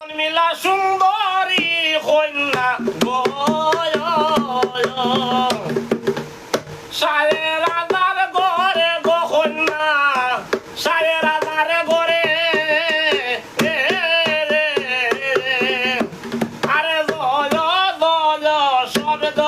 মিলা সুন্দরী কন্যা গো সাড়ে রাজার ঘরে গো কন্যা সাড়ে রাজার ঘরে আরে জয় জয় শব্দ